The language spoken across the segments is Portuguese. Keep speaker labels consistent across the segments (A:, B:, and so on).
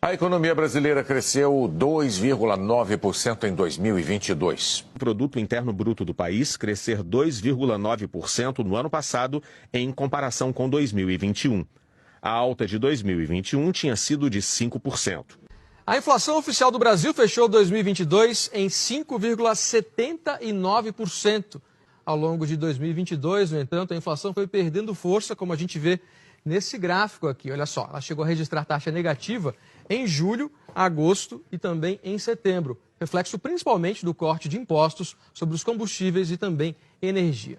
A: A economia brasileira cresceu 2,9% em 2022.
B: O produto interno bruto do país crescer 2,9% no ano passado em comparação com 2021. A alta de 2021 tinha sido de 5%.
C: A inflação oficial do Brasil fechou 2022 em 5,79%. Ao longo de 2022, no entanto, a inflação foi perdendo força, como a gente vê nesse gráfico aqui. Olha só, ela chegou a registrar taxa negativa em julho, agosto e também em setembro, reflexo principalmente do corte de impostos sobre os combustíveis e também energia.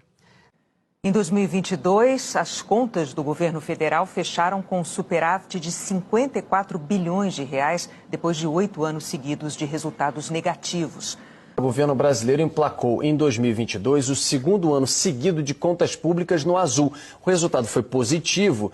D: Em 2022, as contas do governo federal fecharam com um superávit de 54 bilhões de reais, depois de 8 anos seguidos de resultados negativos.
E: O governo brasileiro emplacou em 2022 o segundo ano seguido de contas públicas no azul. O resultado foi positivo.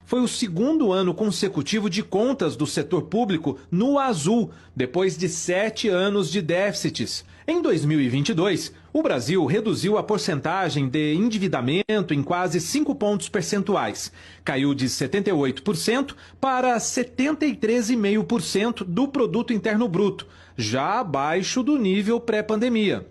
F: Foi o segundo ano consecutivo de contas do setor público no azul, depois de 7 anos de déficits. Em 2022, o Brasil reduziu a porcentagem de endividamento em quase 5 pontos percentuais. Caiu de 78% para 73,5% do produto interno bruto, já abaixo do nível pré-pandemia.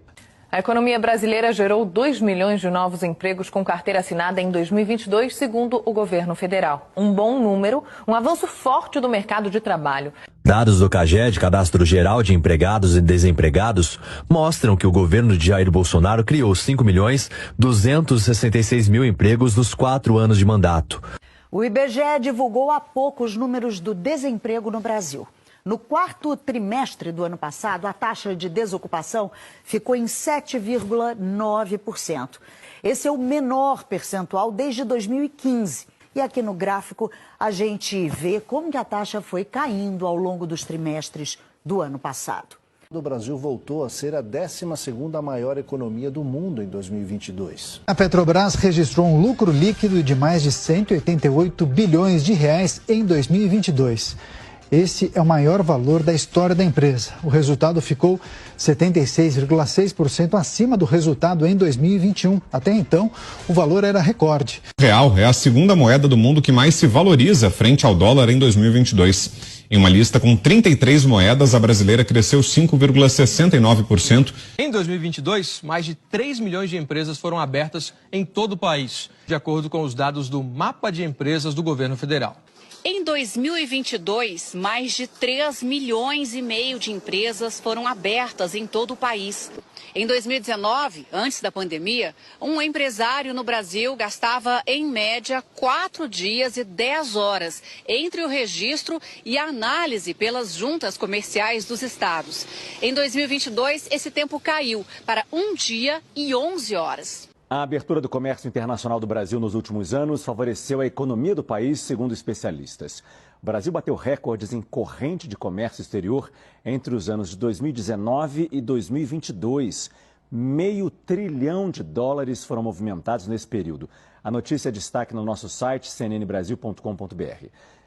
G: A economia brasileira gerou 2 milhões de novos empregos com carteira assinada em 2022, segundo o governo federal. Um bom número, um avanço forte do mercado de trabalho.
H: Dados do CAGED, Cadastro Geral de Empregados e Desempregados, mostram que o governo de Jair Bolsonaro criou 5.266.000 empregos nos 4 anos de mandato.
I: O IBGE divulgou há pouco os números do desemprego no Brasil. No quarto trimestre do ano passado, a taxa de desocupação ficou em 7,9%. Esse é o menor percentual desde 2015. E aqui no gráfico a gente vê como que a taxa foi caindo ao longo dos trimestres do ano passado.
J: O Brasil voltou a ser a 12ª maior economia do mundo em 2022.
K: A Petrobras registrou um lucro líquido de mais de 188 bilhões de reais em 2022. Esse é o maior valor da história da empresa. O resultado ficou 76,6% acima do resultado em 2021. Até então, o valor era recorde.
L: O real é a segunda moeda do mundo que mais se valoriza frente ao dólar em 2022. Em uma lista com 33 moedas, a brasileira cresceu 5,69%.
C: Em 2022, mais de 3 milhões de empresas foram abertas em todo o país, de acordo com os dados do Mapa de Empresas do Governo Federal.
M: Em 2022, mais de 3 milhões e meio de empresas foram abertas em todo o país. Em 2019, antes da pandemia, um empresário no Brasil gastava, em média, 4 dias e 10 horas entre o registro e a análise pelas juntas comerciais dos estados. Em 2022, esse tempo caiu para 1 dia e 11 horas.
N: A abertura do comércio internacional do Brasil nos últimos anos favoreceu a economia do país, segundo especialistas. O Brasil bateu recordes em corrente de comércio exterior entre os anos de 2019 e 2022. $500 bilhão foram movimentados nesse período. A notícia é destaque no nosso site cnnbrasil.com.br.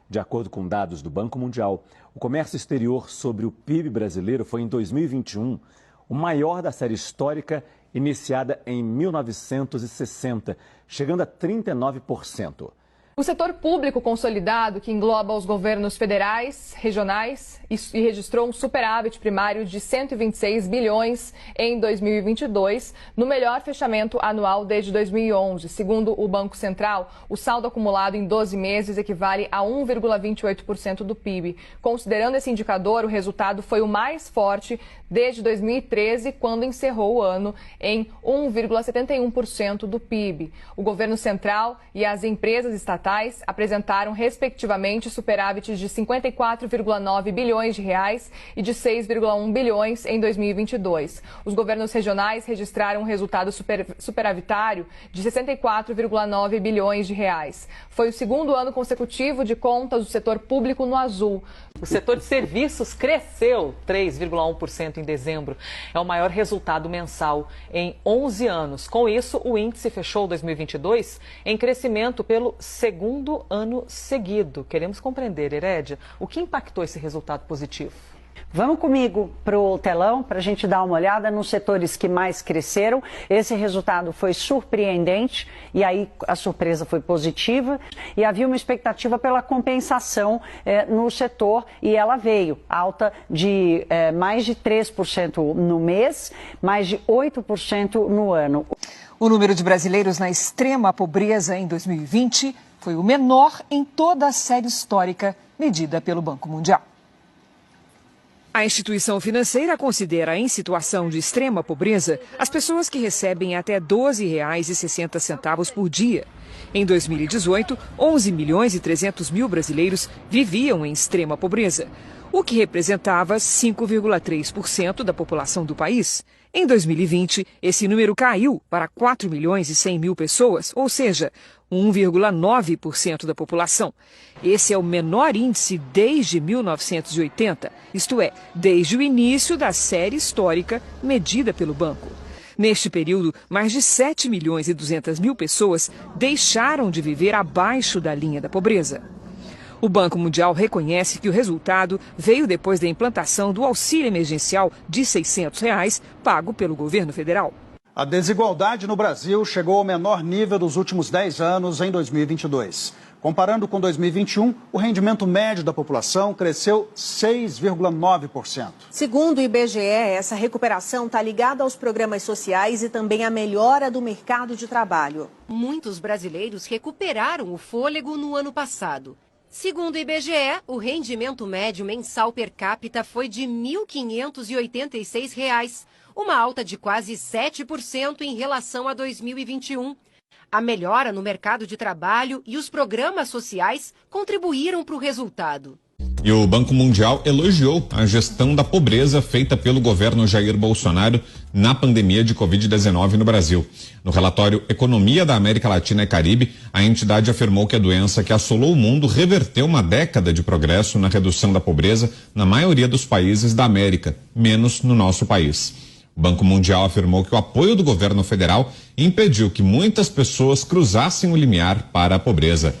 N: De acordo com dados do Banco Mundial, o comércio exterior sobre o PIB brasileiro foi em 2021 o maior da série histórica iniciada em 1960, chegando a 39%.
G: O setor público consolidado, que engloba os governos federais, regionais e registrou um superávit primário de 126 bilhões em 2022, no melhor fechamento anual desde 2011. Segundo o Banco Central, o saldo acumulado em 12 meses equivale a 1,28% do PIB. Considerando esse indicador, o resultado foi o mais forte desde 2013, quando encerrou o ano em 1,71% do PIB. O governo central e as empresas estatais apresentaram, respectivamente, superávites de 54,9 bilhões de reais e de 6,1 bilhões em 2022. Os governos regionais registraram um resultado superavitário de 64,9 bilhões de reais. Foi o segundo ano consecutivo de contas do setor público no azul.
D: O setor de serviços cresceu 3,1% em dezembro. É o maior resultado mensal em 11 anos. Com isso, o índice fechou 2022 em crescimento pelo segundo ano seguido. Queremos compreender, Herédia, o que impactou esse resultado positivo?
O: Vamos comigo para o telão para a gente dar uma olhada nos setores que mais cresceram. Esse resultado foi surpreendente e aí a surpresa foi positiva e havia uma expectativa pela compensação no setor e ela veio, alta de mais de 3% no mês, mais de 8% no ano.
P: O número de brasileiros na extrema pobreza em 2020 foi o menor em toda a série histórica medida pelo Banco Mundial. A instituição financeira considera em situação de extrema pobreza as pessoas que recebem até R$ 12,60 por dia. Em 2018, 11 milhões e 300 mil brasileiros viviam em extrema pobreza, o que representava 5,3% da população do país. Em 2020, esse número caiu para 4 milhões e 100 mil pessoas, ou seja, 1,9% da população. Esse é o menor índice desde 1980, isto é, desde o início da série histórica medida pelo banco. Neste período, mais de 7 milhões e 200 mil pessoas deixaram de viver abaixo da linha da pobreza. O Banco Mundial reconhece que o resultado veio depois da implantação do auxílio emergencial de R$ 600 pago pelo governo federal.
Q: A desigualdade no Brasil chegou ao menor nível dos últimos 10 anos em 2022. Comparando com 2021, o rendimento médio da população cresceu 6,9%.
R: Segundo o IBGE, essa recuperação está ligada aos programas sociais e também à melhora do mercado de trabalho.
S: Muitos brasileiros recuperaram o fôlego no ano passado. Segundo o IBGE, o rendimento médio mensal per capita foi de R$ 1.586, uma alta de quase 7% em relação a 2021. A melhora no mercado de trabalho e os programas sociais contribuíram para o resultado.
L: E o Banco Mundial elogiou a gestão da pobreza feita pelo governo Jair Bolsonaro na pandemia de Covid-19 no Brasil. No relatório Economia da América Latina e Caribe, a entidade afirmou que a doença que assolou o mundo reverteu uma década de progresso na redução da pobreza na maioria dos países da América, menos no nosso país. O Banco Mundial afirmou que o apoio do governo federal impediu que muitas pessoas cruzassem o limiar para a pobreza.